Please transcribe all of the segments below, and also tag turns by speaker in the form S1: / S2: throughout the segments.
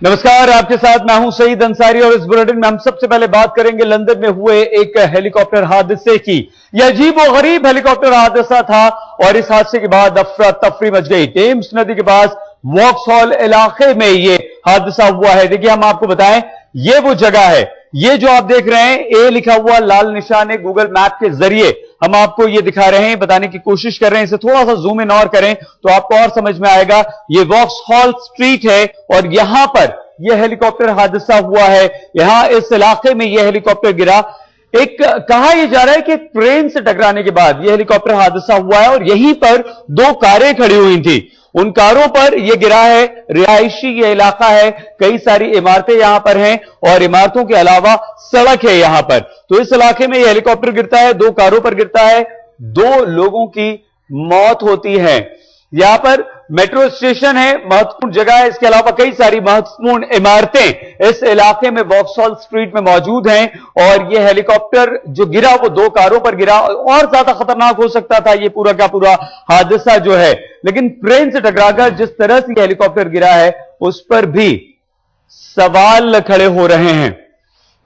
S1: नमस्कार, आपके साथ मैं हूं सईद अंसारी और इस बुलेटिन में हम सबसे पहले बात करेंगे लंदन में हुए एक हेलीकॉप्टर हादसे की। यह अजीब और गरीब हेलीकॉप्टर हादसा था और इस हादसे के बाद अफरा तफरी मच गई। टेम्स नदी के पास वॉक्सहॉल इलाके में यह हादसा हुआ है। देखिए, हम आपको बताएं, यह वो जगह है, ये जो आप देख रहे हैं, ए लिखा हुआ लाल निशान है। गूगल मैप के जरिए हम आपको ये दिखा रहे हैं, बताने की कोशिश कर रहे हैं। इसे थोड़ा सा जूम इन और करें तो आपको और समझ में आएगा। ये वॉक्सहॉल स्ट्रीट है और यहां पर यह हेलीकॉप्टर हादसा हुआ है। यहां इस इलाके में यह हेलीकॉप्टर गिरा। एक कहा यह जा रहा है कि ट्रेन से टकराने के बाद यह हेलीकॉप्टर हादसा हुआ है और यहीं पर दो कारें खड़ी हुई थी। उन कारों पर यह गिरा है। रिहायशी यह इलाका है, कई सारी इमारतें यहां पर हैं और इमारतों के अलावा सड़क है यहां पर। तो इस इलाके में यह हेलीकॉप्टर गिरता है, दो कारों पर गिरता है, दो लोगों की मौत होती है। यहां पर मेट्रो स्टेशन है, महत्वपूर्ण जगह है। इसके अलावा कई सारी महत्वपूर्ण इमारतें इस इलाके में वॉक्सहॉल स्ट्रीट में मौजूद हैं और यह हेलीकॉप्टर जो गिरा वो दो कारों पर गिरा। और ज्यादा खतरनाक हो सकता था ये पूरा का पूरा हादसा जो है, लेकिन ट्रेन से टकराकर जिस तरह से यह हेलीकॉप्टर गिरा है उस पर भी सवाल खड़े हो रहे हैं।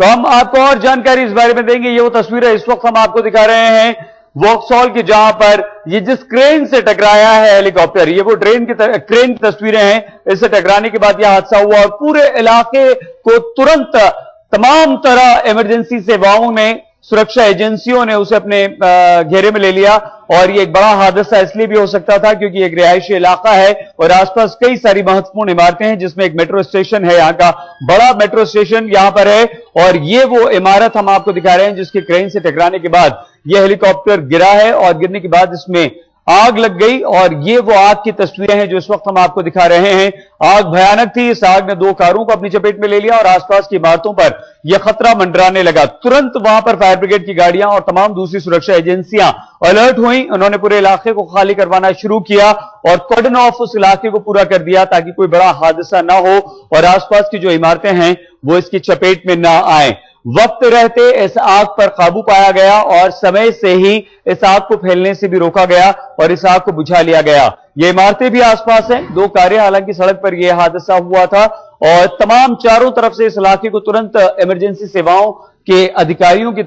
S1: तो हम आपको और जानकारी इस बारे में देंगे। ये वो तस्वीरें इस वक्त हम आपको दिखा रहे हैं वॉक्सहॉल की, जहां पर ये जिस क्रेन से टकराया है हेलीकॉप्टर, ये वो क्रेन की तस्वीरें हैं। इससे टकराने के बाद यह हादसा हुआ और पूरे इलाके को तुरंत तमाम तरह इमरजेंसी सेवाओं ने, सुरक्षा एजेंसियों ने उसे अपने घेरे में ले लिया। और ये एक बड़ा हादसा इसलिए भी हो सकता था क्योंकि एक रिहायशी इलाका है और आसपास कई सारी महत्वपूर्ण इमारतें हैं, जिसमें एक मेट्रो स्टेशन है। यहां का बड़ा मेट्रो स्टेशन यहां पर है और ये वो इमारत हम आपको दिखा रहे हैं जिसके क्रेन से टकराने के बाद यह हेलीकॉप्टर गिरा है और गिरने के बाद इसमें आग लग गई। और ये वो आग की तस्वीरें हैं जो इस वक्त हम आपको दिखा रहे हैं। आग भयानक थी। इस आग ने दो कारों को अपनी चपेट में ले लिया और आसपास की इमारतों पर यह खतरा मंडराने लगा। तुरंत वहां पर फायर ब्रिगेड की गाड़ियां और तमाम दूसरी सुरक्षा एजेंसियां अलर्ट हुई। उन्होंने पूरे इलाके को खाली करवाना शुरू किया और कॉर्डन ऑफ उस इलाके को पूरा कर दिया ताकि कोई बड़ा हादसा ना हो और आसपास की जो इमारतें हैं वो इसकी चपेट में ना आए। वक्त रहते इस आग पर काबू पाया गया और समय से ही इस आग को फैलने से भी रोका गया और इस आग को बुझा लिया गया। ये इमारतें भी आसपास हैं, दो कारें, हालांकि सड़क पर यह हादसा हुआ था और तमाम चारों तरफ से इस इलाके को तुरंत इमरजेंसी सेवाओं के अधिकारियों की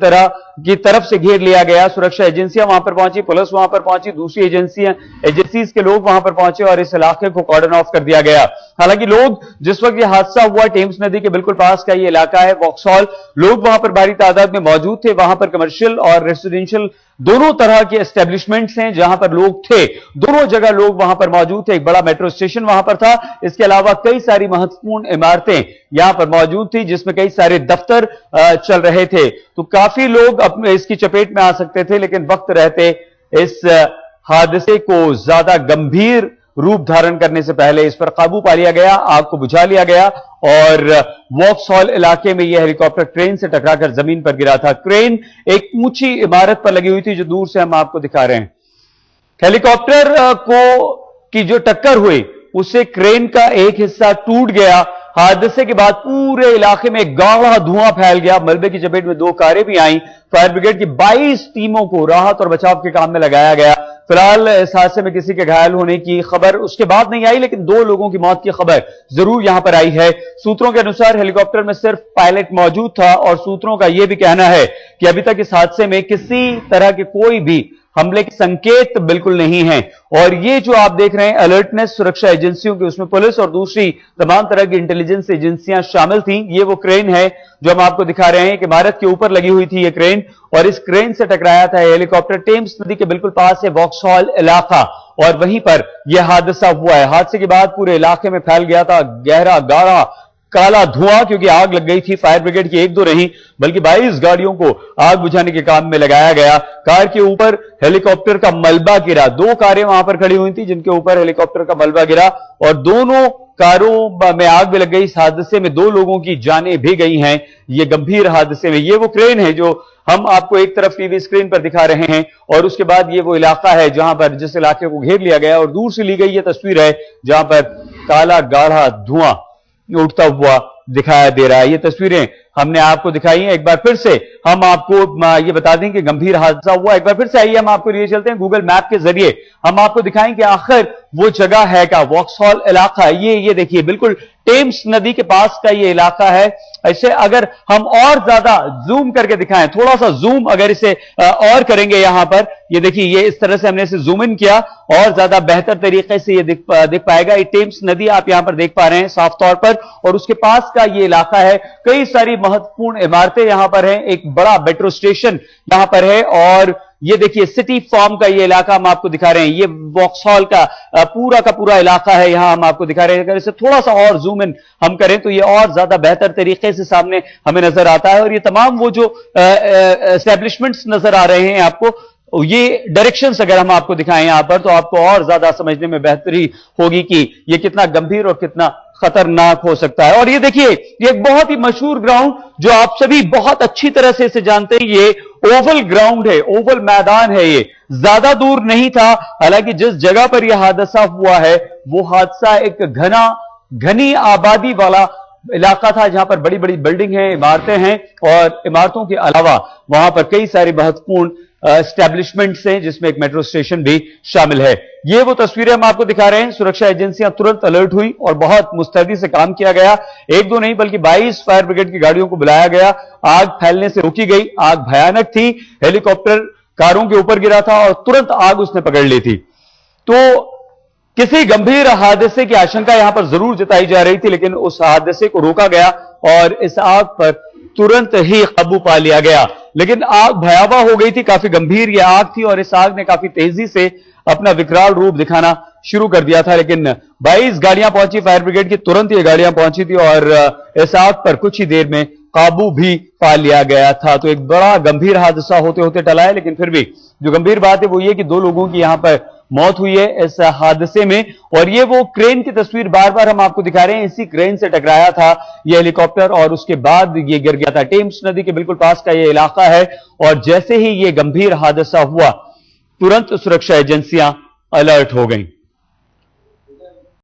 S1: तरफ से घेर लिया गया। सुरक्षा एजेंसियां वहां पर पहुंची, पुलिस वहां पर पहुंची, दूसरी एजेंसीज के लोग वहां पर पहुंचे और इस इलाके को कॉर्डन ऑफ कर दिया गया। हालांकि लोग, जिस वक्त यह हादसा हुआ, टेम्स नदी के बिल्कुल पास का ये इलाका है वॉक्सहॉल, लोग वहां पर भारी तादाद में मौजूद थे। वहां पर कमर्शियल और रेसिडेंशियल दोनों तरह के एस्टेब्लिशमेंट्स हैं जहां पर लोग थे, दोनों जगह लोग वहां पर मौजूद थे। एक बड़ा मेट्रो स्टेशन वहां पर था। इसके अलावा कई सारी महत्वपूर्ण इमारतें यहां पर मौजूद थी जिसमें कई सारे दफ्तर चल रहे थे। तो काफी लोग अपने इसकी चपेट में आ सकते थे, लेकिन वक्त रहते इस हादसे को ज्यादा गंभीर रूप धारण करने से पहले इस पर काबू पा लिया गया, आग को बुझा लिया गया और वॉक्सहॉल इलाके में यह हेलीकॉप्टर ट्रेन से टकराकर जमीन पर गिरा था। क्रेन एक ऊंची इमारत पर लगी हुई थी जो दूर से हम आपको दिखा रहे हैं। हेलीकॉप्टर की जो टक्कर हुई उससे क्रेन का एक हिस्सा टूट गया। हादसे के बाद पूरे इलाके में गाढ़ा धुआं फैल गया। मलबे की चपेट में दो कारें भी आईं। फायर ब्रिगेड की 22 टीमों को राहत और बचाव के काम में लगाया गया। फिलहाल इस हादसे में किसी के घायल होने की खबर उसके बाद नहीं आई, लेकिन दो लोगों की मौत की खबर जरूर यहां पर आई है। सूत्रों के अनुसार हेलीकॉप्टर में सिर्फ पायलट मौजूद था और सूत्रों का यह भी कहना है कि अभी तक इस हादसे में किसी तरह के कोई भी हमले के संकेत बिल्कुल नहीं है। और ये जो आप देख रहे हैं अलर्टनेस सुरक्षा एजेंसियों की, उसमें पुलिस और दूसरी तमाम तरह की इंटेलिजेंस एजेंसियां शामिल थीं। ये वो क्रेन है जो हम आपको दिखा रहे हैं। एक इमारत के ऊपर लगी हुई थी ये क्रेन और इस क्रेन से टकराया था हेलीकॉप्टर। टेम्स नदी के बिल्कुल पास है वॉक्सहॉल इलाका और वहीं पर यह हादसा हुआ है। हादसे के बाद पूरे इलाके में फैल गया था गहरा गाढ़ा काला धुआं, क्योंकि आग लग गई थी। फायर ब्रिगेड की एक दो नहीं बल्कि 22 गाड़ियों को आग बुझाने के काम में लगाया गया। कार के ऊपर हेलीकॉप्टर का मलबा गिरा। दो कारें वहां पर खड़ी हुई थी जिनके ऊपर हेलीकॉप्टर का मलबा गिरा और दोनों कारों में आग भी लग गई। इस हादसे में दो लोगों की जानें भी गई हैं। ये गंभीर हादसे में ये वो क्रेन है जो हम आपको एक तरफ टीवी स्क्रीन पर दिखा रहे हैं और उसके बाद ये वो इलाका है जहां पर जिस इलाके को घेर लिया गया और दूर से ली गई ये तस्वीर है जहां पर काला गाढ़ा धुआं उठता हुआ दिखाया दे रहा है। ये तस्वीरें हमने आपको दिखाई है। एक बार फिर से हम आपको ये बता दें कि गंभीर हादसा हुआ। एक बार फिर से आइए हम आपको लिए चलते हैं गूगल मैप के जरिए, हम आपको दिखाएं कि आखिर वो जगह है क्या। वॉक्सहॉल इलाका, ये देखिए बिल्कुल टेम्स नदी के पास का ये इलाका है। ऐसे अगर हम और ज्यादा जूम करके दिखाएं, थोड़ा सा जूम अगर इसे और करेंगे यहां पर, ये देखिए ये इस तरह से हमने इसे जूम इन किया और ज्यादा बेहतर तरीके से ये दिख पाएगा। ये टेम्स नदी आप यहां पर देख पा रहे हैं साफ तौर पर, और उसके पास का ये इलाका है। कई सारी महत्वपूर्ण इमारतें यहां पर हैं, एक बड़ा मेट्रो स्टेशन यहां पर है, और ये देखिए सिटी फार्म का ये इलाका हम आपको दिखा रहे हैं। ये वॉक्सहॉल का पूरा इलाका है, यहां हम आपको दिखा रहे हैं। अगर इसे थोड़ा सा और जूम इन हम करें तो ये और ज्यादा बेहतर तरीके से सामने हमें नजर आता है। और ये तमाम वो जो एस्टेब्लिशमेंट्स नजर आ रहे हैं आपको, ये डायरेक्शंस अगर हम आपको दिखाएं यहां पर, तो आपको और ज्यादा समझने में बेहतरी होगी कि ये कितना गंभीर और कितना खतरनाक हो सकता है। और ये देखिए ये एक बहुत ही मशहूर ग्राउंड जो आप सभी बहुत अच्छी तरह से इसे जानते हैं, ये ओवल ग्राउंड है, ओवल मैदान है। ये ज्यादा दूर नहीं था, हालांकि जिस जगह पर यह हादसा हुआ है वो हादसा एक घनी आबादी वाला इलाका था, जहां पर बड़ी बड़ी बिल्डिंग हैं, इमारतें हैं, और इमारतों के अलावा वहां पर कई सारी महत्वपूर्ण एस्टैब्लिशमेंट्स हैं, जिसमें एक मेट्रो स्टेशन भी शामिल है। ये वो तस्वीरें हम आपको दिखा रहे हैं। सुरक्षा एजेंसियां तुरंत अलर्ट हुई और बहुत मुस्तैदी से काम किया गया। एक दो नहीं बल्कि 22 फायर ब्रिगेड की गाड़ियों को बुलाया गया। आग फैलने से रोकी गई। आग भयानक थी, हेलीकॉप्टर कारों के ऊपर गिरा था और तुरंत आग उसने पकड़ ली थी। तो किसी गंभीर हादसे की आशंका यहां पर जरूर जताई जा रही थी, लेकिन उस हादसे को रोका गया और इस आग पर तुरंत ही काबू पा लिया गया। लेकिन आग भयावह हो गई थी, काफी गंभीर यह आग थी और इस आग ने काफी तेजी से अपना विकराल रूप दिखाना शुरू कर दिया था। लेकिन 22 गाड़ियां पहुंची फायर ब्रिगेड की, तुरंत ये गाड़ियां पहुंची थी और इस आग पर कुछ ही देर में काबू भी पा लिया गया था। तो एक बड़ा गंभीर हादसा होते होते टला है, लेकिन फिर भी जो गंभीर बात है वो ये कि 2 लोगों की यहां पर मौत हुई है इस हादसे में। और ये वो क्रेन की तस्वीर बार बार हम आपको दिखा रहे हैं। इसी क्रेन से टकराया था ये हेलीकॉप्टर और उसके बाद ये गिर गया था। टेम्स नदी के बिल्कुल पास का ये इलाका है, और जैसे ही ये गंभीर हादसा हुआ तुरंत सुरक्षा एजेंसियां अलर्ट हो गई।